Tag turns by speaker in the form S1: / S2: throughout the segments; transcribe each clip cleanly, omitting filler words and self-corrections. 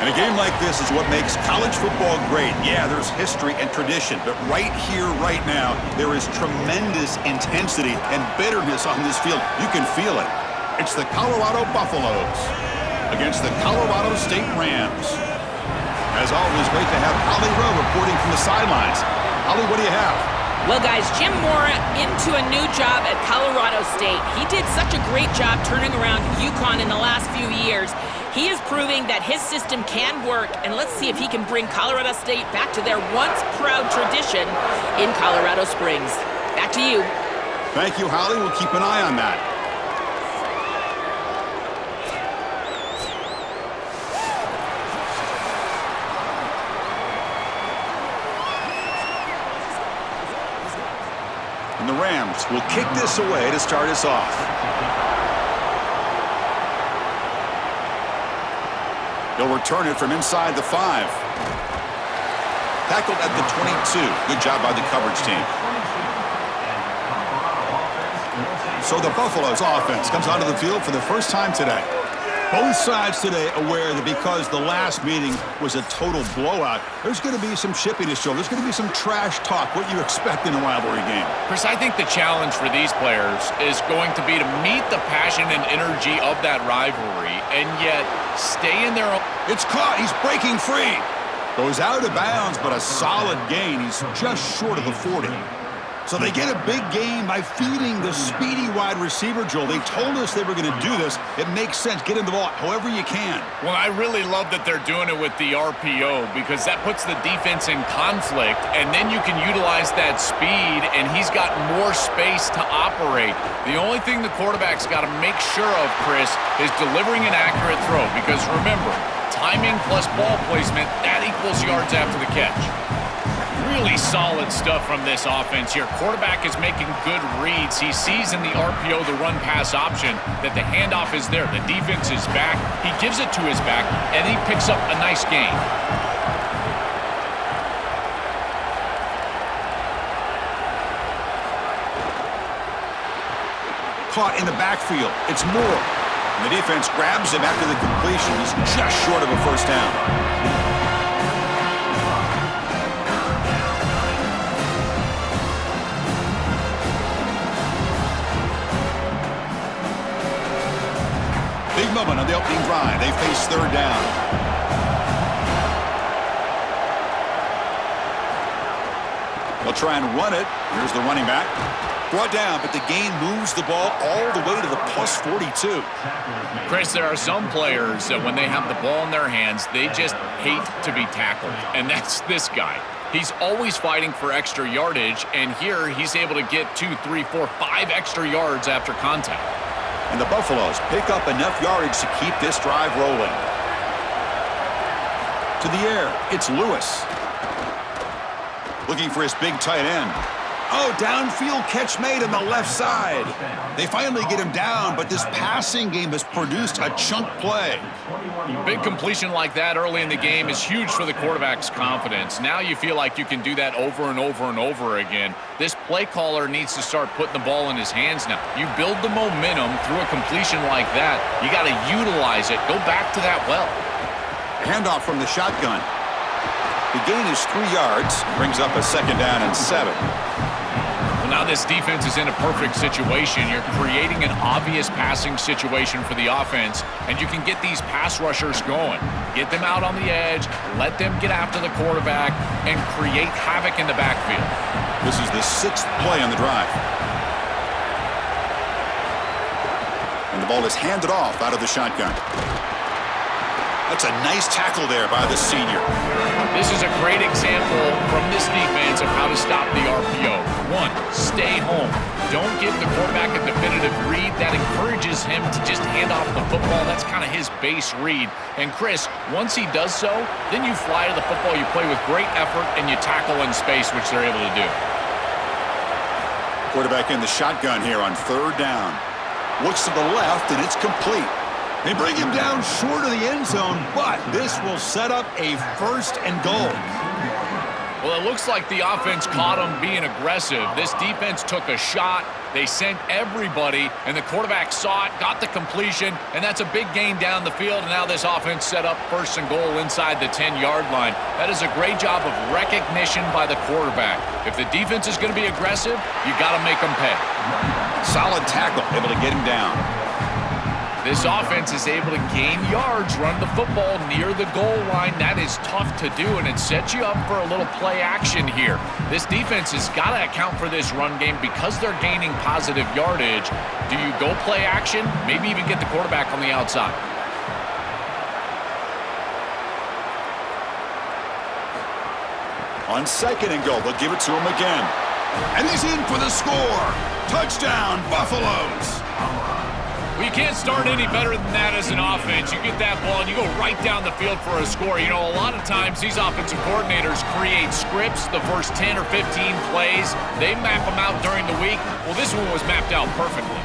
S1: And a game like this is what makes college football great. Yeah, there's history and tradition, but right here, right now, there is tremendous intensity and bitterness on this field. You can feel it. It's the Colorado Buffaloes against the Colorado State Rams. As always, great to have Holly Rowe reporting from the sidelines. Holly, what do you have?
S2: Well, guys, Jim Mora into a new job at Colorado State. He did such a great job turning around UConn in the last few years. He is proving that his system can work, and let's see if he can bring Colorado State back to their once proud tradition in Colorado Springs. Back to you.
S1: Thank you, Holly. We'll keep an eye on that. And the Rams will kick this away to start us off. They'll return it from inside the 5. Tackled at the 22. Good job by the coverage team. So the Buffaloes offense comes onto the field for the first time today. Both sides today aware that because the last meeting was a total blowout, there's going to be some shipping to show. There's going to be some trash talk, what you expect in a rivalry game.
S3: Chris, I think the challenge for these players is going to be to meet the passion and energy of that rivalry and yet stay in their own.
S1: It's caught. He's breaking free. Goes out of bounds, but a solid gain. He's just short of the 40. So they get a big gain by feeding the speedy wide receiver, Joel. They told us they were going to do this. It makes sense. Get him the ball however you can.
S3: Well, I really love that they're doing it with the RPO because that puts the defense in conflict, and then you can utilize that speed, and he's got more space to operate. The only thing the quarterback's got to make sure of, Chris, is delivering an accurate throw because, remember, timing plus ball placement, that equals yards after the catch. Really solid stuff from this offense here. Quarterback is making good reads. He sees in the RPO, the run-pass option, that the handoff is there. The defense is back. He gives it to his back, and he picks up a nice gain.
S1: Caught in the backfield. It's Moore. And the defense grabs him after the completion. He's just short of a first down. Big moment on the opening drive. They face third down. They'll try and run it. Here's the running back. Brought down, but the gain moves the ball all the way to the plus 42.
S3: Chris, there are some players that when they have the ball in their hands, they just hate to be tackled. And that's this guy. He's always fighting for extra yardage, and here he's able to get 2, 3, 4, 5 extra yards after contact.
S1: And the Buffaloes pick up enough yardage to keep this drive rolling. To the air, it's Lewis. Looking for his big tight end. Oh, downfield catch made on the left side. They finally get him down, but this passing game has produced a chunk play.
S3: Big completion like that early in the game is huge for the quarterback's confidence. Now you feel like you can do that over and over and over again. This play caller needs to start putting the ball in his hands now. You build the momentum through a completion like that. You got to utilize it. Go back to that well.
S1: Handoff from the shotgun. The gain is 3 yards. Brings up a second down and 7.
S3: Well, now this defense is in a perfect situation. You're creating an obvious passing situation for the offense, and you can get these pass rushers going. Get them out on the edge, let them get after the quarterback, and create havoc in the backfield.
S1: This is the 6th play on the drive. And the ball is handed off out of the shotgun. That's a nice tackle there by the senior.
S3: This is a great example from this defense of how to stop the RPO. 1, stay home. Don't give the quarterback a definitive read. That encourages him to just hand off the football. That's kind of his base read. And Chris, once he does so, then you fly to the football, you play with great effort, and you tackle in space, which they're able to do.
S1: Quarterback in the shotgun here on third down. Looks to the left, and it's complete. They bring him down short of the end zone, but this will set up a 1st and goal.
S3: Well, it looks like the offense caught them being aggressive. This defense took a shot. They sent everybody, and the quarterback saw it, got the completion, and that's a big gain down the field. And now this offense set up 1st and goal inside the 10-yard line. That is a great job of recognition by the quarterback. If the defense is going to be aggressive, you got to make them pay.
S1: Solid tackle, able to get him down.
S3: This offense is able to gain yards, run the football near the goal line. That is tough to do, and it sets you up for a little play action here. This defense has got to account for this run game because they're gaining positive yardage. Do you go play action? Maybe even get the quarterback on the outside.
S1: On 2nd and goal, they'll give it to him again. And he's in for the score. Touchdown, Buffaloes.
S3: Well, you can't start any better than that as an offense. You get that ball and you go right down the field for a score. You know, a lot of times these offensive coordinators create scripts, the first 10 or 15 plays. They map them out during the week. Well, this one was mapped out perfectly.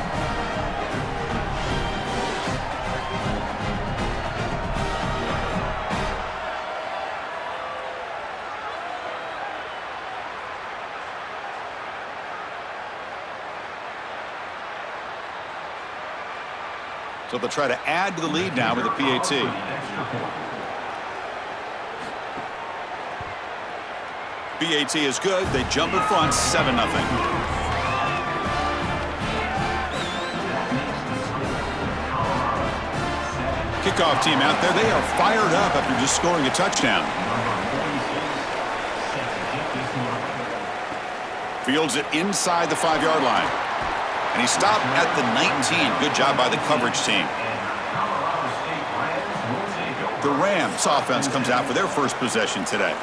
S1: So they'll try to add to the lead now with the PAT. PAT is good. They jump in front, 7-0. Kickoff team out there. They are fired up after just scoring a touchdown. Fields it inside the 5-yard line. And he stopped at the 19. Good job by the coverage team. The Rams offense comes out for their first possession today.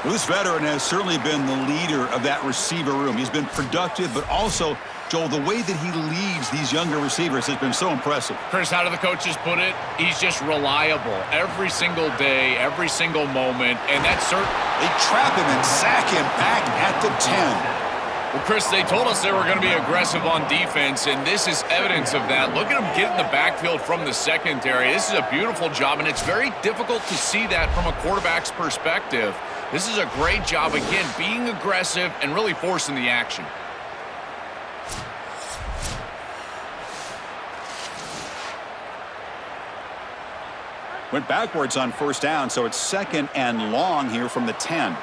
S1: Well, this veteran has certainly been the leader of that receiver room. He's been productive, but also, Joel, the way that he leads these younger receivers has been so impressive.
S3: Chris, how do the coaches put it? He's just reliable every single day, every single moment, and that's certain.
S1: They trap him and sack him back at the 10.
S3: Well, Chris, they told us they were going to be aggressive on defense, and this is evidence of that. Look at them get in the backfield from the secondary. This is a beautiful job, and it's very difficult to see that from a quarterback's perspective. This is a great job, again, being aggressive and really forcing the action.
S1: Went backwards on 1st down, so it's 2nd and long here from the 10.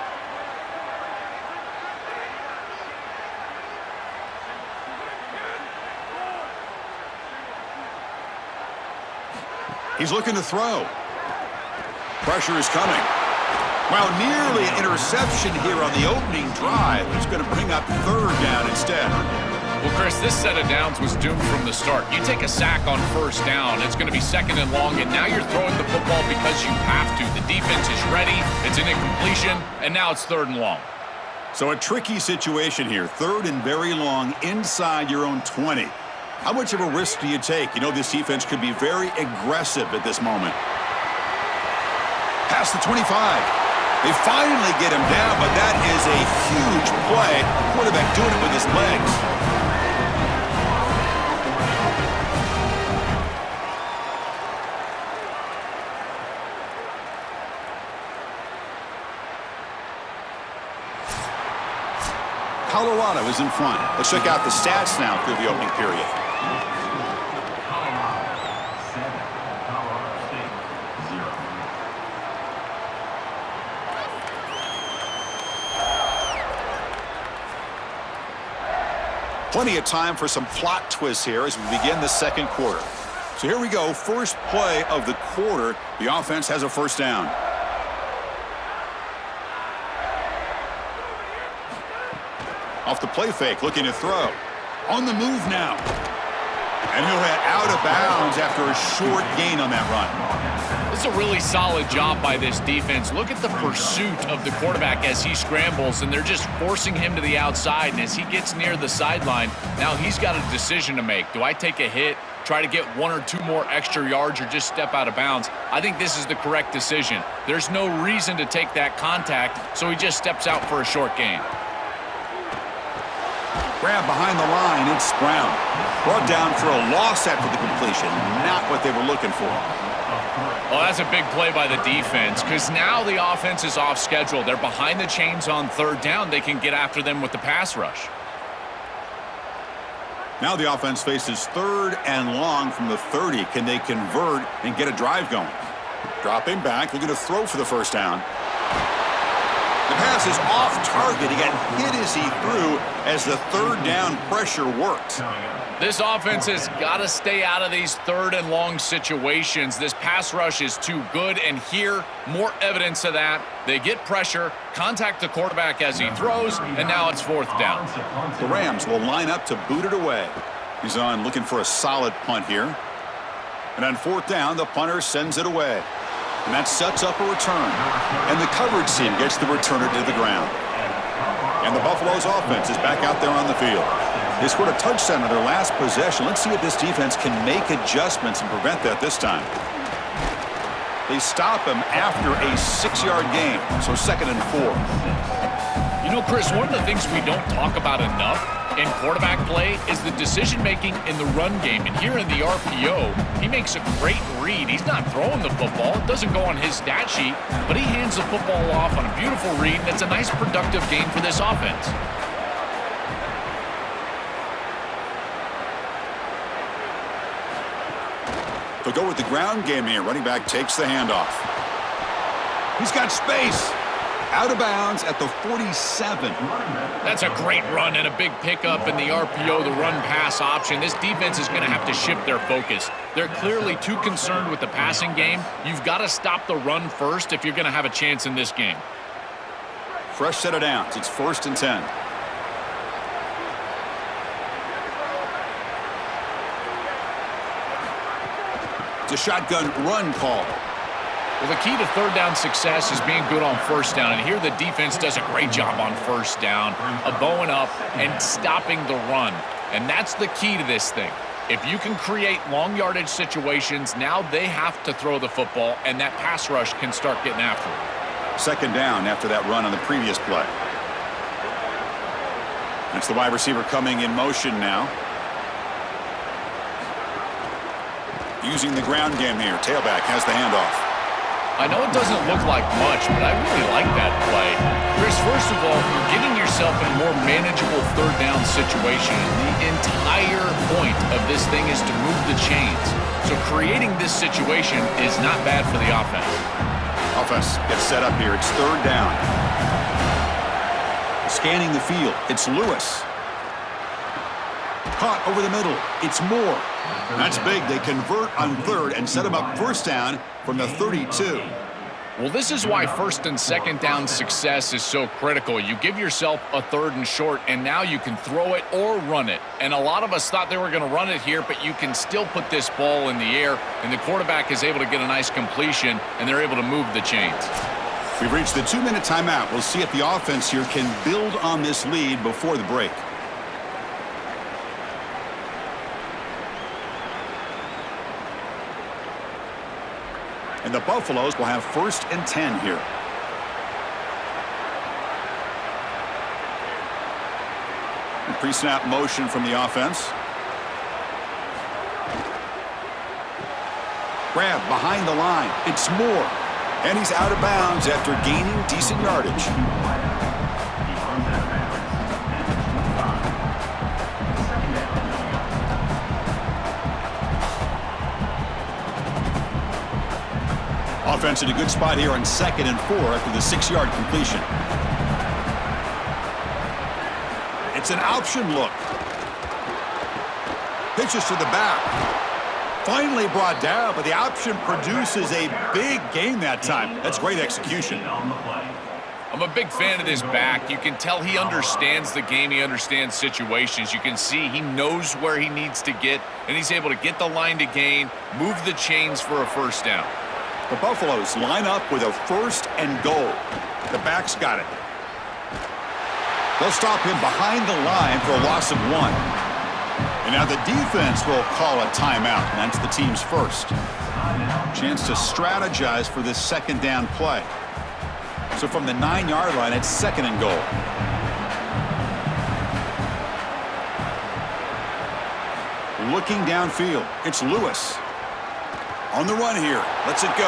S1: He's looking to throw. Pressure is coming. Well, nearly an interception here on the opening drive. It's going to bring up 3rd down instead.
S3: Well, Chris, this set of downs was doomed from the start. You take a sack on 1st down, it's going to be 2nd and long, and now you're throwing the football because you have to. The defense is ready, it's an incompletion, and now it's 3rd and long.
S1: So a tricky situation here. 3rd and very long inside your own 20. How much of a risk do you take? You know this defense could be very aggressive at this moment. Past the 25. They finally get him down, but that is a huge play. Quarterback doing it with his legs. Colorado is in front. Let's check out the stats now through the opening period. Plenty of time for some plot twists here as we begin the 2nd quarter. So here we go. First play of the quarter. The offense has a 1st down. Off the play fake, looking to throw. On the move now. And he'll head out of bounds after a short gain on that run.
S3: This is a really solid job by this defense. Look at the pursuit of the quarterback as he scrambles, and they're just forcing him to the outside. And as he gets near the sideline, now he's got a decision to make. Do I take a hit, try to get 1 or 2 more extra yards, or just step out of bounds? I think this is the correct decision. There's no reason to take that contact, so he just steps out for a short gain.
S1: Grab behind the line, it's Brown. Brought down for a loss after the completion. Not what they were looking for.
S3: Well, that's a big play by the defense because now the offense is off schedule. They're behind the chains on third down. They can get after them with the pass rush.
S1: Now the offense faces third and long from the 30. Can they convert and get a drive going? Dropping back, looking to throw for the first down. The pass is off target. He got hit as he threw as the third down pressure worked.
S3: This offense has got to stay out of these third and long situations. This pass rush is too good, and here, more evidence of that. They get pressure, contact the quarterback as he throws, and now it's fourth down.
S1: The Rams will line up to boot it away. He's on looking for a solid punt here. And on fourth down, the punter sends it away. And that sets up a return. And the coverage team gets the returner to the ground. And the Buffalo's offense is back out there on the field. They scored a touchdown in their last possession. Let's see if this defense can make adjustments and prevent that this time. They stop him after a 6-yard gain, so 2nd and 4.
S3: You know, Chris, one of the things we don't talk about enough in quarterback play is the decision-making in the run game. And here in the RPO, he makes a great read. He's not throwing the football. It doesn't go on his stat sheet, but he hands the football off on a beautiful read. That's a nice, productive game for this offense.
S1: They'll go with the ground game here. Running back takes the handoff. He's got space. Out of bounds at the 47.
S3: That's a great run and a big pickup in the RPO, the run-pass option. This defense is going to have to shift their focus. They're clearly too concerned with the passing game. You've got to stop the run first if you're going to have a chance in this game.
S1: Fresh set of downs. It's 1st and 10. It's a shotgun run call.
S3: Well, the key to third down success is being good on first down. And here the defense does a great job on first down, bowing up and stopping the run. And that's the key to this thing. If you can create long yardage situations, now they have to throw the football, and that pass rush can start getting after it.
S1: 2nd down after that run on the previous play. That's the wide receiver coming in motion now. Using the ground game here. Tailback has the handoff.
S3: I know it doesn't look like much, but I really like that play. Chris, first of all, you're getting yourself in a more manageable third down situation. The entire point of this thing is to move the chains. So creating this situation is not bad for the offense.
S1: Offense gets set up here. It's 3rd down. Scanning the field. It's Lewis. Caught over the middle. It's Moore. That's big. They convert on 3rd and set him up 1st down from the 32.
S3: Well, this is why 1st and 2nd down success is so critical. You give yourself a 3rd and short, and now you can throw it or run it. And a lot of us thought they were going to run it here, but you can still put this ball in the air, and the quarterback is able to get a nice completion, and they're able to move the chains.
S1: We've reached the 2-minute timeout. We'll see if the offense here can build on this lead before the break. And the Buffaloes will have 1st and 10 here. Pre-snap motion from the offense. Grab behind the line. It's Moore. And he's out of bounds after gaining decent yardage. Offense in a good spot here on 2nd and 4 after the 6-yard completion. It's an option look. Pitches to the back. Finally brought down, but the option produces a big gain that time. That's great execution.
S3: I'm a big fan of this back. You can tell he understands the game. He understands situations. You can see he knows where he needs to get, and he's able to get the line to gain, move the chains for a 1st down.
S1: The Buffaloes line up with a 1st and goal. The back's got it. They'll stop him behind the line for a loss of 1. And now the defense will call a timeout, and that's the team's first. Chance to strategize for this 2nd down play. So from the 9-yard line, it's 2nd and goal. Looking downfield, it's Lewis. On the run here. Lets it go.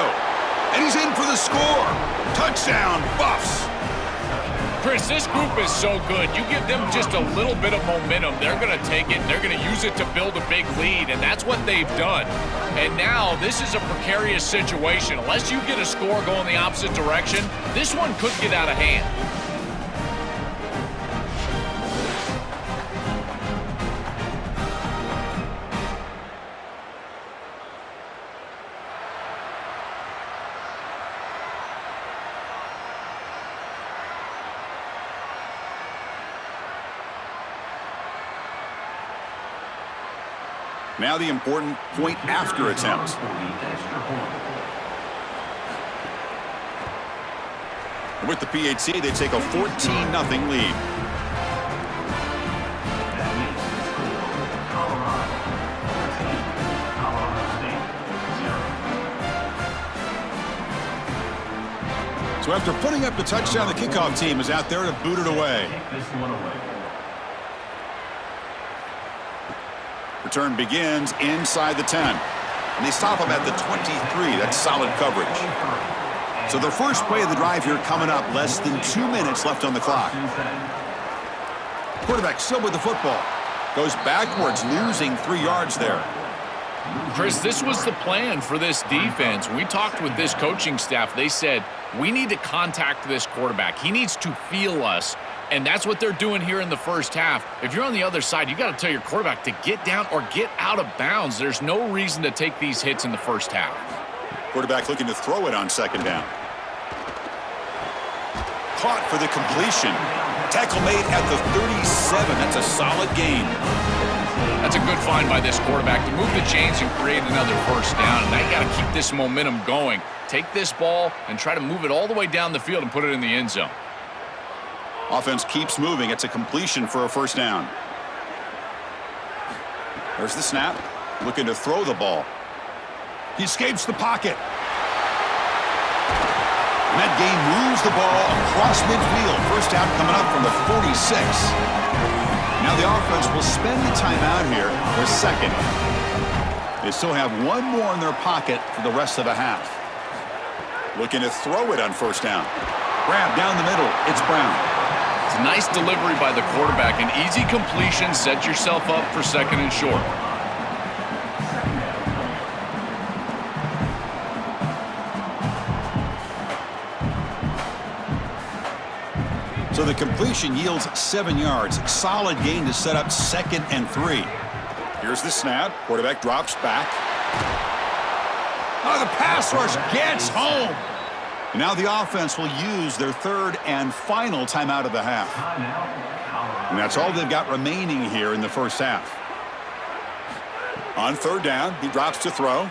S1: And he's in for the score. Touchdown, Buffs.
S3: Chris, this group is so good. You give them just a little bit of momentum, they're going to take it, and they're going to use it to build a big lead, and that's what they've done. And now this is a precarious situation. Unless you get a score going the opposite direction, this one could get out of hand.
S1: Now the important point after attempt. With the PHC, they take a 14-0 lead. So after putting up the touchdown, the kickoff team is out there to boot it away. Return begins inside the 10. And they stop him at the 23. That's solid coverage. So their first play of the drive here coming up. Less than 2 minutes left on the clock. Quarterback still with the football. Goes backwards, losing 3 yards there.
S3: Chris, this was the plan for this defense. We talked with this coaching staff. They said, we need to contact this quarterback. He needs to feel us. And that's what they're doing here in the first half. If you're on the other side, you got to tell your quarterback to get down or get out of bounds. There's no reason to take these hits in the first half.
S1: Quarterback looking to throw it on second down. Caught for the completion. Tackle made at the 37. That's a solid gain.
S3: That's a good find by this quarterback to move the chains and create another first down. And now you got to keep this momentum going. Take this ball and try to move it all the way down the field and put it in the end zone.
S1: Offense keeps moving. It's a completion for a first down. There's the snap. Looking to throw the ball. He escapes the pocket. And that game moves the ball across midfield. First down coming up from the 46. Now the offense will spend the timeout here for second. They still have one more in their pocket for the rest of the half. Looking to throw it on first down. Grab down the middle. It's Brown.
S3: It's a nice delivery by the quarterback. An easy completion. Set yourself up for second and short.
S1: So the completion yields 7 yards. Solid gain to set up second and 3. Here's the snap. Quarterback drops back. Oh, the pass rush gets home. And now the offense will use their third and final timeout of the half. And that's all they've got remaining here in the first half. On third down, he drops to throw.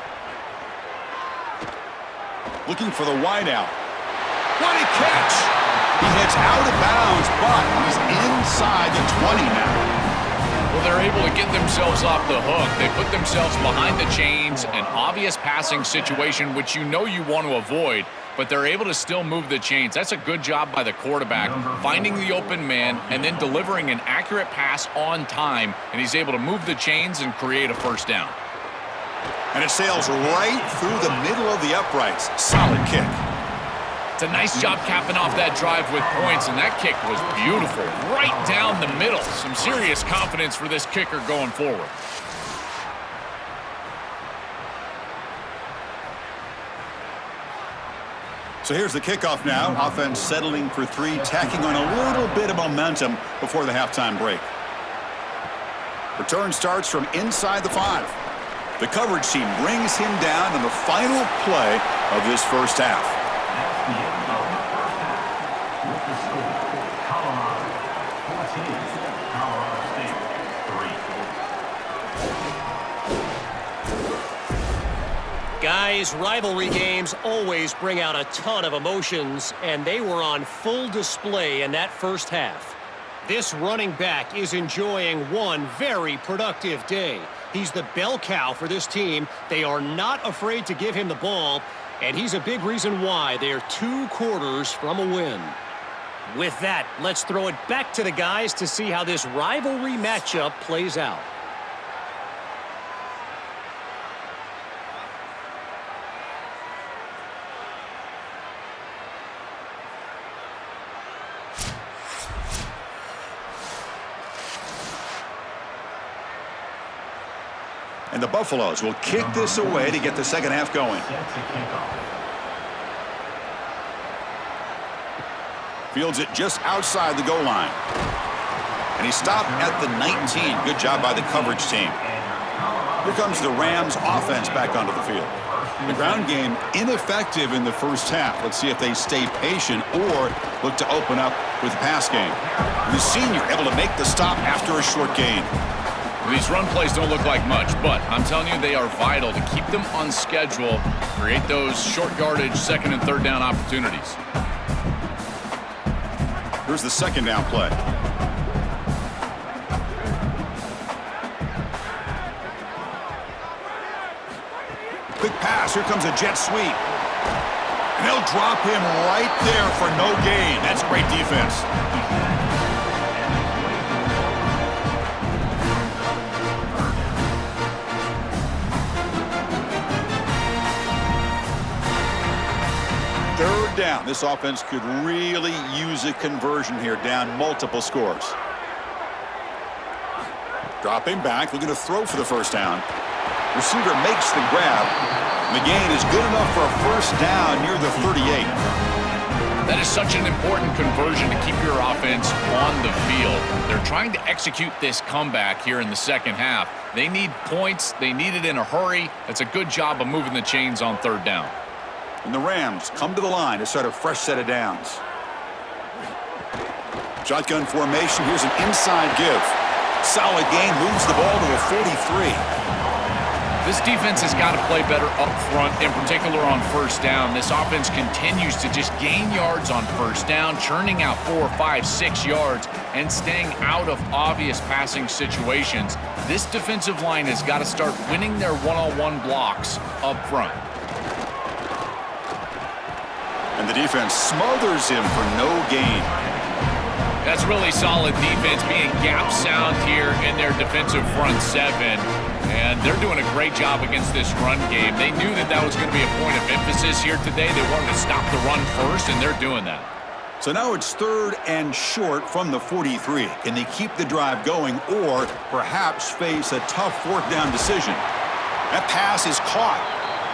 S1: Looking for the wideout. What a catch! He hits out of bounds, but he's inside the 20 now.
S3: Well, they're able to get themselves off the hook. They put themselves behind the chains, an obvious passing situation, which you know you want to avoid, but they're able to still move the chains. That's a good job by the quarterback, finding the open man and then delivering an accurate pass on time, and he's able to move the chains and create a first down.
S1: And it sails right through the middle of the uprights. Solid kick.
S3: It's a nice job capping off that drive with points, and that kick was beautiful. Right down the middle. Some serious confidence for this kicker going forward.
S1: So here's the kickoff now. Offense settling for 3, tacking on a little bit of momentum before the halftime break. Return starts from inside the 5. The coverage team brings him down in the final play of this first half.
S4: Guys, rivalry games always bring out a ton of emotions, and they were on full display in that first half. This running back is enjoying one very productive day. He's the bell cow for this team. They are not afraid to give him the ball, and he's a big reason why they're 2 quarters from a win. With that, let's throw it back to the guys to see how this rivalry matchup plays out.
S1: And the Buffaloes will kick this away to get the second half going. Fields it just outside the goal line. And he stopped at the 19. Good job by the coverage team. Here comes the Rams offense back onto the field. The ground game ineffective in the first half. Let's see if they stay patient or look to open up with the pass game. The senior able to make the stop after a short gain.
S3: These run plays don't look like much, but I'm telling you, they are vital to keep them on schedule, create those short yardage second and third down opportunities.
S1: Here's the second down play. Quick pass. Here comes a jet sweep. And they'll drop him right there for no gain. That's great defense. Third down. This offense could really use a conversion here, down multiple scores. Dropping back, looking to throw for the first down. Receiver makes the grab. The gain is good enough for a first down near the 38.
S3: That is such an important conversion to keep your offense on the field. They're trying to execute this comeback here in the second half. They need points. They need it in a hurry. That's a good job of moving the chains on third down.
S1: And the Rams come to the line to start a fresh set of downs. Shotgun formation. Here's an inside give. Solid gain, moves the ball to a 43.
S3: This defense has got to play better up front, in particular on first down. This offense continues to just gain yards on first down, churning out 4, 5, 6 yards, and staying out of obvious passing situations. This defensive line has got to start winning their one-on-one blocks up front.
S1: And the defense smothers him for no gain.
S3: That's really solid defense, being gap sound here in their defensive front seven. And they're doing a great job against this run game. They knew that that was going to be a point of emphasis here today. They wanted to stop the run first, and they're doing that.
S1: So now it's third and short from the 43. Can they keep the drive going or perhaps face a tough fourth down decision? That pass is caught.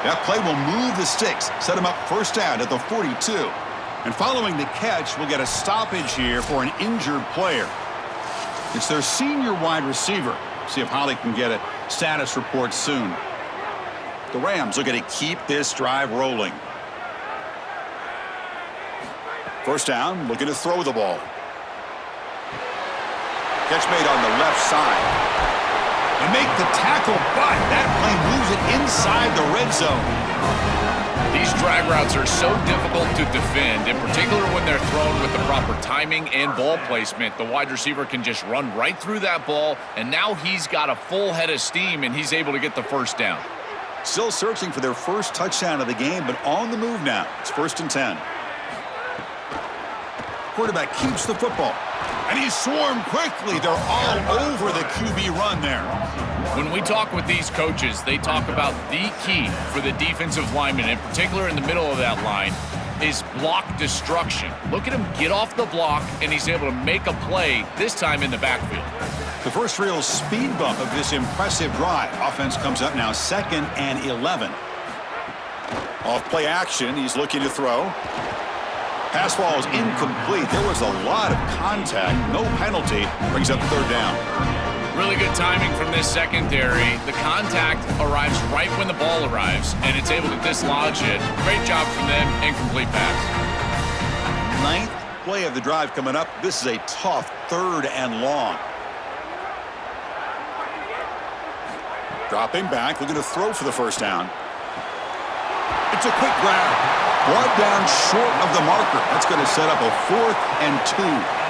S1: That play will move the sticks, set them up first down at the 42. And following the catch, we'll get a stoppage here for an injured player. It's their senior wide receiver. See if Holly can get a status report soon. The Rams looking to keep this drive rolling. First down, looking to throw the ball. Catch made on the left side. And make the tackle, but that play moves it inside the red zone.
S3: These drag routes are so difficult to defend, in particular when they're thrown with the proper timing and ball placement. The wide receiver can just run right through that ball, and now he's got a full head of steam, and he's able to get the first down.
S1: Still searching for their first touchdown of the game, but on the move now. It's 1st and 10. Quarterback keeps the football. And he's swarmed quickly. They're all over the QB run there.
S3: When we talk with these coaches, they talk about the key for the defensive lineman, in particular in the middle of that line, is block destruction. Look at him get off the block, and he's able to make a play, this time in the backfield.
S1: The first real speed bump of this impressive drive. Offense comes up now 2nd and 11. Off play action, he's looking to throw. Pass ball is incomplete. There was a lot of contact. No penalty. Brings up third down.
S3: Really good timing from this secondary. The contact arrives right when the ball arrives, and it's able to dislodge it. Great job from them. Incomplete pass.
S1: 9th play of the drive coming up. This is a tough 3rd and long. Dropping back, looking to throw for the first down. It's a quick grab. Brought down short of the marker. That's going to set up a 4th and 2.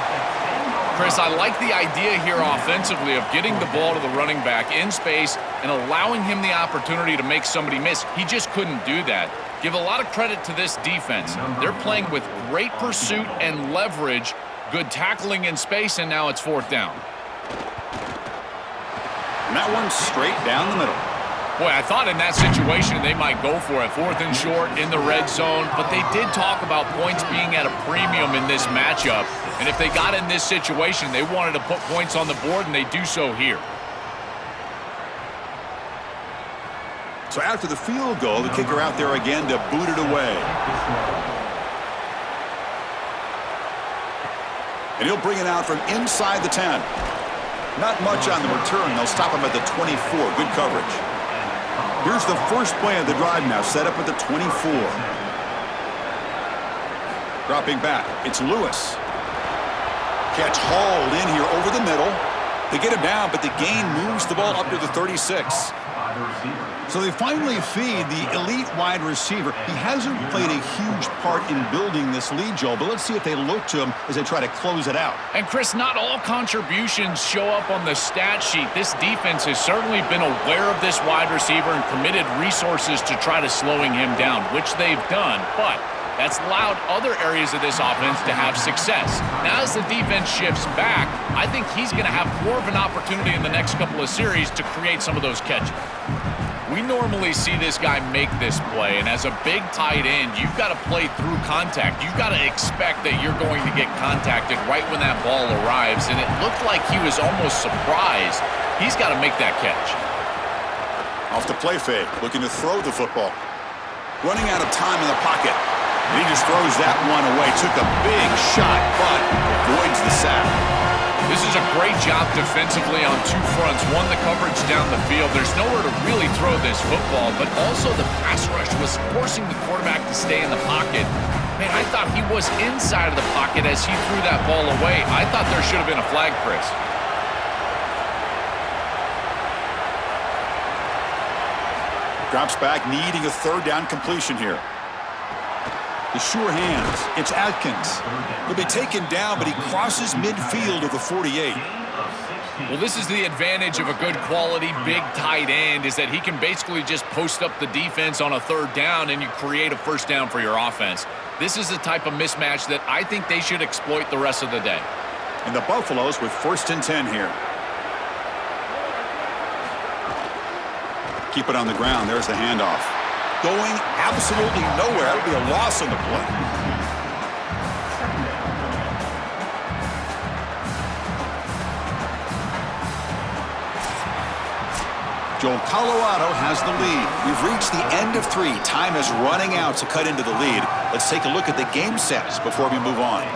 S3: Chris, I like the idea here offensively of getting the ball to the running back in space and allowing him the opportunity to make somebody miss. He just couldn't do that. Give a lot of credit to this defense. They're playing with great pursuit and leverage, good tackling in space, and now it's 4th down.
S1: And that one's straight down the middle.
S3: Boy, I thought in that situation they might go for it. 4th and short in the red zone, but they did talk about points being at a premium in this matchup. And if they got in this situation, they wanted to put points on the board, and they do so here.
S1: So after the field goal, the kicker out there again to boot it away. And he'll bring it out from inside the 10. Not much on the return. They'll stop him at the 24. Good coverage. Here's the first play of the drive now, set up at the 24. Dropping back, it's Lewis. Catch hauled in here over the middle. They get him down, but the gain moves the ball up to the 36. So they finally feed the elite wide receiver. He hasn't played a huge part in building this lead, Joel, but let's see if they look to him as they try to close it out.
S3: And, Chris, not all contributions show up on the stat sheet. This defense has certainly been aware of this wide receiver and committed resources to try to slowing him down, which they've done, but that's allowed other areas of this offense to have success. Now, as the defense shifts back, I think he's going to have more of an opportunity in the next couple of series to create some of those catches. We normally see this guy make this play, and as a big tight end, you've got to play through contact. You've got to expect that you're going to get contacted right when that ball arrives, and it looked like he was almost surprised. He's got to make that catch.
S1: Off the play fake, looking to throw the football. Running out of time in the pocket. And he just throws that one away. Took a big shot, but avoids the sack.
S3: This is a great job defensively on two fronts. One, the coverage down the field. There's nowhere to really throw this football, but also the pass rush was forcing the quarterback to stay in the pocket. Man, I thought he was inside of the pocket as he threw that ball away. I thought there should have been a flag, Chris.
S1: Drops back, needing a third down completion here. The sure hands. It's Atkins. He'll be taken down, but he crosses midfield of the 48.
S3: Well, this is the advantage of a good quality big tight end, is that he can basically just post up the defense on a third down and you create a first down for your offense. This is the type of mismatch that I think they should exploit the rest of the day.
S1: And the Buffaloes with 1st and 10 here. Keep it on the ground. There's the handoff. Going absolutely nowhere. That'll be a loss on the play. Joel, Colorado has the lead. We've reached the end of 3. Time is running out to cut into the lead. Let's take a look at the game sets before we move on.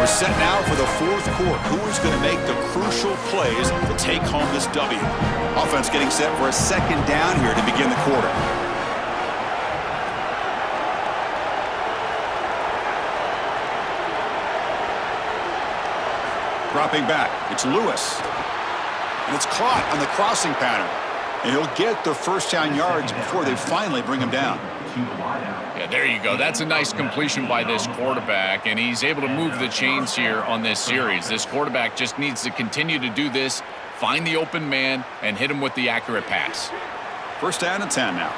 S1: Set now for the 4th quarter. Who is going to make the crucial plays to take home this W? Offense getting set for a 2nd down here to begin the quarter. Dropping back, it's Lewis. And it's caught on the crossing pattern. And he'll get the first down yards before they finally bring him down.
S3: Yeah, there you go. That's a nice completion by this quarterback, and he's able to move the chains here on this series. This quarterback just needs to continue to do this, find the open man, and hit him with the accurate pass.
S1: 1st down and 10 now.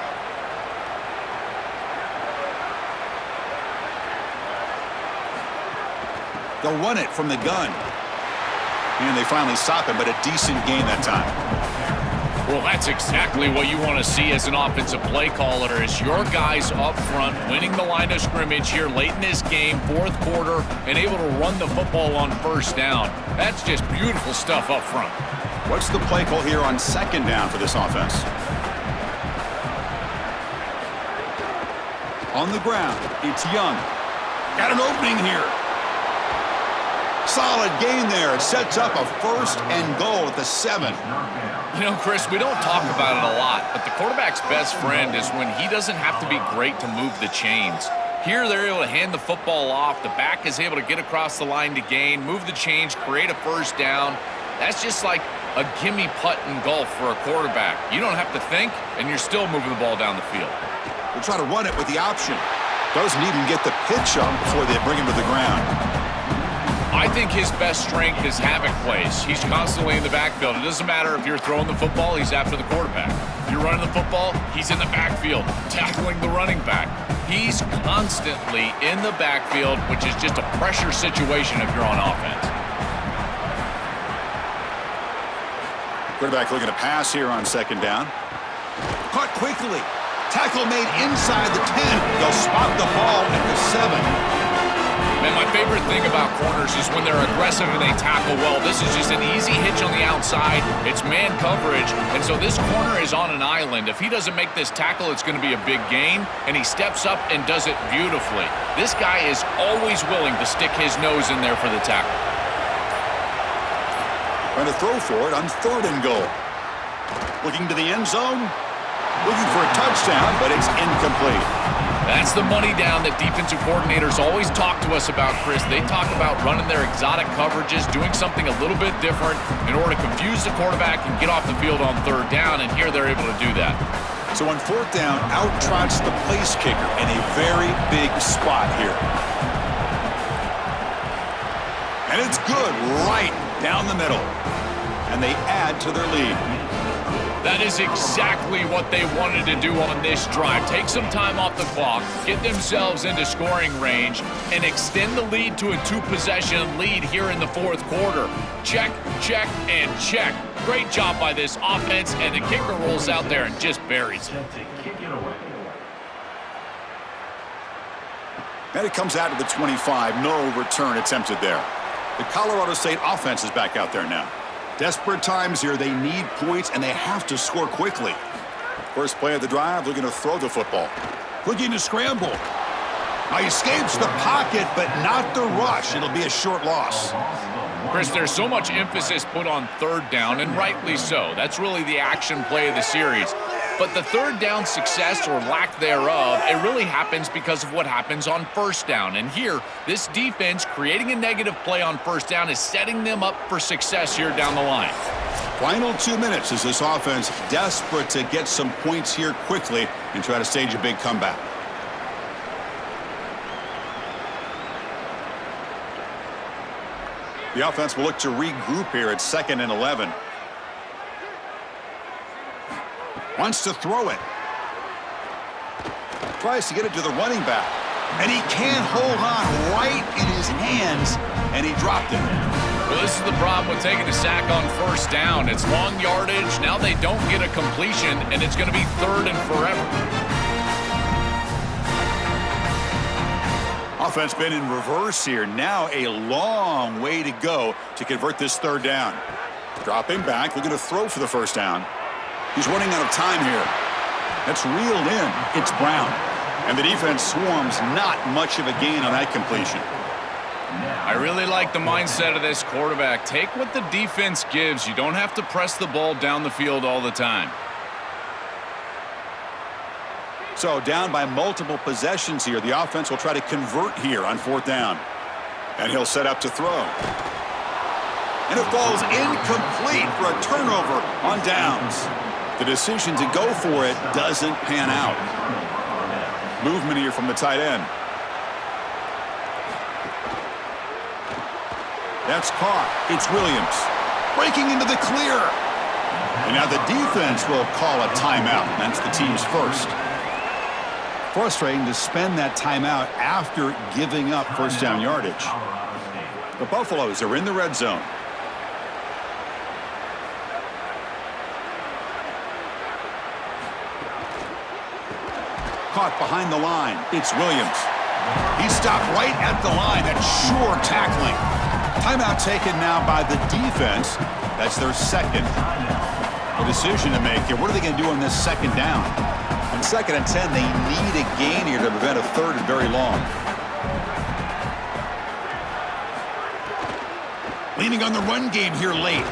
S1: They'll run it from the gun. And they finally stop him, but a decent gain that time.
S3: Well, that's exactly what you want to see as an offensive play caller, is your guys up front winning the line of scrimmage here late in this game, 4th quarter, and able to run the football on 1st down. That's just beautiful stuff up front.
S1: What's the play call here on 2nd down for this offense? On the ground, it's Young. Got an opening here. Solid gain there. It sets up a 1st and goal at the 7.
S3: You know, Chris, we don't talk about it a lot, but the quarterback's best friend is when he doesn't have to be great to move the chains. Here, they're able to hand the football off. The back is able to get across the line to gain, move the chains, create a 1st down. That's just like a gimme putt in golf for a quarterback. You don't have to think, and you're still moving the ball down the field.
S1: We'll try to run it with the option. Doesn't even get the pitch up before they bring him to the ground.
S3: I think his best strength is havoc plays. He's constantly in the backfield. It doesn't matter if you're throwing the football, he's after the quarterback. You're running the football, he's in the backfield, tackling the running back. He's constantly in the backfield, which is just a pressure situation if you're on offense.
S1: Quarterback looking to pass here on second down. Caught quickly. Tackle made inside the 10. They'll spot the ball at the 7.
S3: Man, my favorite thing about corners is when they're aggressive and they tackle well. This is just an easy hitch on the outside. It's man coverage, and so this corner is on an island. If he doesn't make this tackle, it's going to be a big gain, and he steps up and does it beautifully. This guy is always willing to stick his nose in there for the tackle.
S1: Trying to throw for it on 3rd and goal. Looking to the end zone. Looking for a touchdown, but it's incomplete.
S3: That's the money down that defensive coordinators always talk to us about, Chris. They talk about running their exotic coverages, doing something a little bit different in order to confuse the quarterback and get off the field on 3rd down, and here they're able to do that.
S1: So on 4th down, out trots the place kicker in a very big spot here. And it's good right down the middle. And they add to their lead.
S3: That is exactly what they wanted to do on this drive. Take some time off the clock, get themselves into scoring range, and extend the lead to a 2-possession lead here in the 4th quarter. Check, check, and check. Great job by this offense, and the kicker rolls out there and just buries it.
S1: And it comes out to the 25. No return attempted there. The Colorado State offense is back out there now. Desperate times here. They need points, and they have to score quickly. First play of the drive, looking to throw the football. Looking to scramble. Now he escapes the pocket, but not the rush. It'll be a short loss.
S3: Chris, there's so much emphasis put on 3rd down, and rightly so. That's really the action play of the series. But the 3rd down success or lack thereof, it really happens because of what happens on 1st down. And here, this defense creating a negative play on 1st down is setting them up for success here down the line.
S1: Final 2 minutes as this offense desperate to get some points here quickly and try to stage a big comeback. The offense will look to regroup here at 2nd and 11. Wants to throw it. Tries to get it to the running back. And he can't hold on right in his hands, and he dropped it.
S3: Well, this is the problem with taking a sack on 1st down. It's long yardage. Now they don't get a completion, and it's going to be 3rd and forever.
S1: Offense been in reverse here. Now a long way to go to convert this 3rd down. Dropping back, looking to throw for the 1st down. He's running out of time here. That's reeled in. It's Brown. And the defense swarms, not much of a gain on that completion.
S3: I really like the mindset of this quarterback. Take what the defense gives. You don't have to press the ball down the field all the time.
S1: So down by multiple possessions here. The offense will try to convert here on 4th down. And he'll set up to throw. And it falls incomplete for a turnover on downs. The decision to go for it doesn't pan out. Movement here from the tight end. That's caught. It's Williams. Breaking into the clear. And now the defense will call a timeout. That's the team's first. Frustrating to spend that timeout after giving up 1st down yardage. The Buffaloes are in the red zone. Caught behind the line. It's Williams. He stopped right at the line. That's sure tackling. Timeout taken now by the defense. That's their 2nd. A decision to make here. What are they going to do on this 2nd down? On 2nd and 10, they need a gain here to prevent a 3rd and very long. Leaning on the run game here late.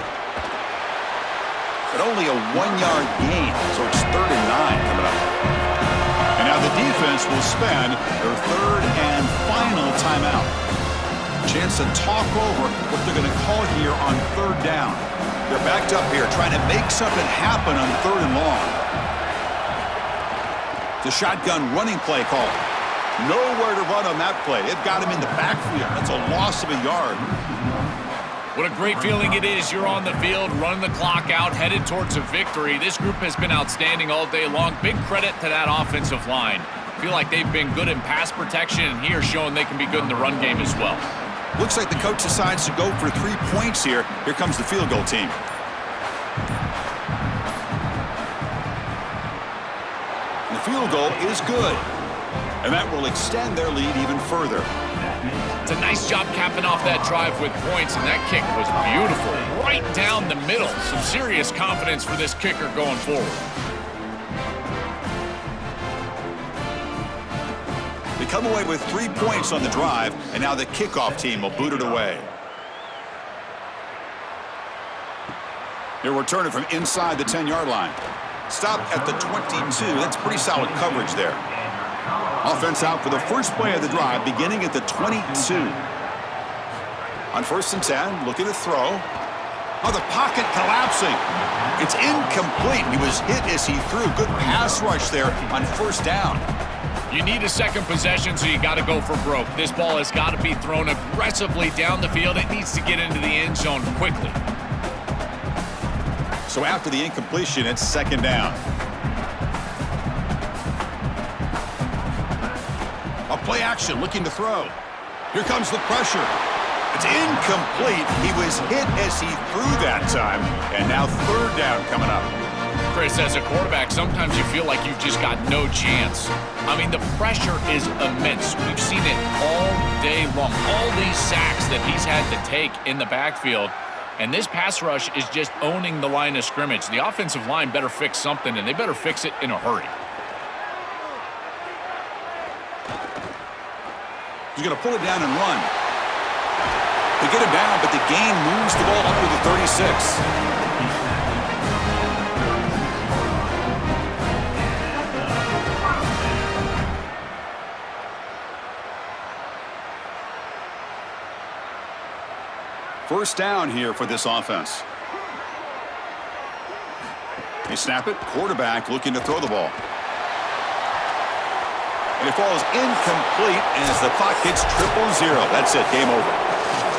S1: But only a 1-yard gain, so it's 3rd and 9 coming up. And now the defense will spend their 3rd and final timeout. Chance to talk over what they're going to call here on 3rd down. They're backed up here trying to make something happen on 3rd and long. The shotgun running play call. Nowhere to run on that play. They've got him in the backfield. That's a loss of a yard.
S3: What a great feeling it is. You're on the field, running the clock out, headed towards a victory. This group has been outstanding all day long. Big credit to that offensive line. I feel like they've been good in pass protection, and here showing they can be good in the run game as well.
S1: Looks like the coach decides to go for 3 points here. Here comes the field goal team. And the field goal is good. And that will extend their lead even further.
S3: It's a nice job capping off that drive with points, and that kick was beautiful. Right down the middle. Some serious confidence for this kicker going forward.
S1: They come away with 3 points on the drive, and now the kickoff team will boot it away. They're returning from inside the 10-yard line. Stop at the 22. That's pretty solid coverage there. Offense out for the first play of the drive, beginning at the 22. On 1st and 10, looking to throw. Oh, the pocket collapsing. It's incomplete. He was hit as he threw. Good pass rush there on 1st down.
S3: You need a second possession, so you got to go for broke. This ball has got to be thrown aggressively down the field. It needs to get into the end zone quickly.
S1: So after the incompletion, it's 2nd down. A play action, looking to throw. Here comes the pressure. It's incomplete. He was hit as he threw that time. And now 3rd down coming up.
S3: Chris, as a quarterback, sometimes you feel like you've just got no chance. I mean, the pressure is immense. We've seen it all day long. All these sacks that he's had to take in the backfield. And this pass rush is just owning the line of scrimmage. The offensive line better fix something, and they better fix it in a hurry.
S1: He's going to pull it down and run. They get him down, but the gain moves the ball up to the 36. First down here for this offense. They snap it. Quarterback looking to throw the ball. And it falls incomplete as the clock hits 0-0. That's it. Game over.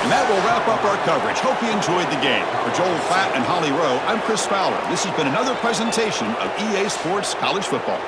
S1: And that will wrap up our coverage. Hope you enjoyed the game. For Joel Platt and Holly Rowe, I'm Chris Fowler. This has been another presentation of EA Sports College Football.